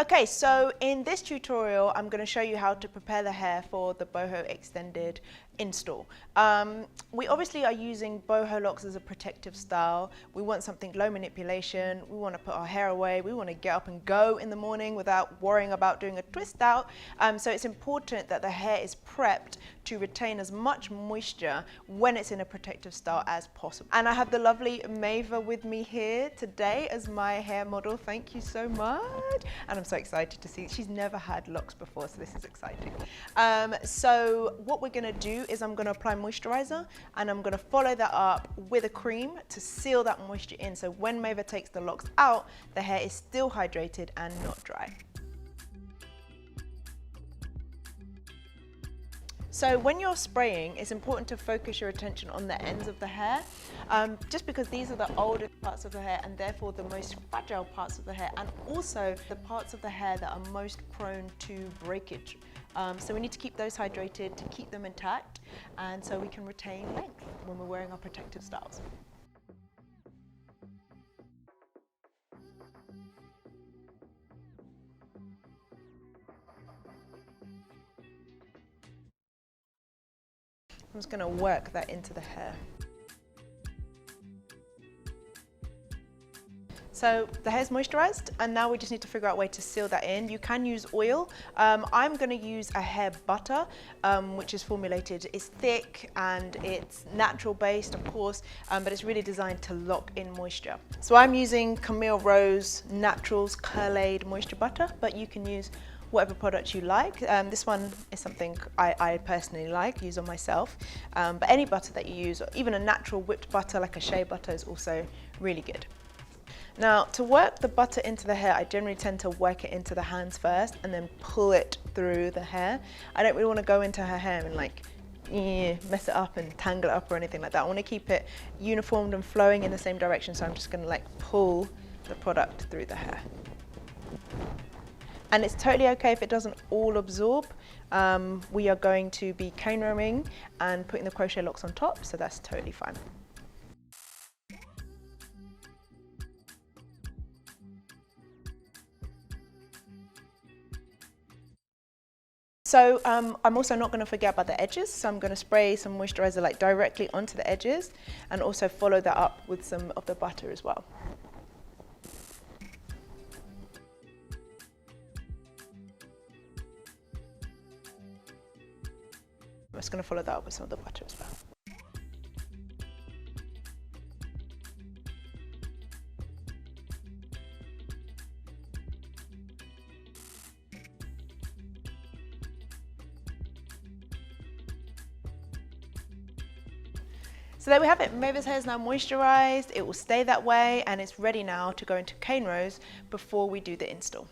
Okay, so in this tutorial, I'm going to show you how to prepare the hair for the Boho extended install. We obviously are using Boho locks as a protective style. We want something low manipulation. We want to put our hair away. We want to get up and go in the morning without worrying about doing a twist out. So it's important that the hair is prepped to retain as much moisture when it's in a protective style as possible. And I have the lovely Maeva with me here today as my hair model. Thank you so much. And I'm so excited to see, she's never had locks before, so this is exciting. So what we're gonna do is I'm gonna apply moisturizer and I'm gonna follow that up with a cream to seal that moisture in. So when Maeva takes the locks out, the hair is still hydrated and not dry. So when you're spraying, it's important to focus your attention on the ends of the hair, just because these are the oldest parts of the hair and therefore the most fragile parts of the hair, and also the parts of the hair that are most prone to breakage. So we need to keep those hydrated to keep them intact, and so we can retain length when we're wearing our protective styles. I'm just going to work that into the hair. So the hair's moisturized, and now we just need to figure out a way to seal that in. You can use oil. I'm going to use a hair butter, which is formulated. It's thick and it's natural based, of course, but it's really designed to lock in moisture. So I'm using Camille Rose Naturals Curlaid Moisture Butter, but you can use whatever product you like. This one is something I personally use on myself, but any butter that you use, or even a natural whipped butter like a shea butter, is also really good. Now, to work the butter into the hair, I generally tend to work it into the hands first and then pull it through the hair. I don't really want to go into her hair and like mess it up and tangle it up or anything like that. I want to keep it uniformed and flowing in the same direction, so I'm just going to like pull the product through the hair. And it's totally okay if it doesn't all absorb. We are going to be cane roaming and putting the crochet locks on top, so that's totally fine. So I'm also not going to forget about the edges, so I'm going to spray some moisturizer like directly onto the edges and also follow that up with some of the butter as well. I'm just going to follow that up with some of the butter as well. So there we have it. Maeva's hair is now moisturized. It will stay that way, and it's ready now to go into cane rows before we do the install.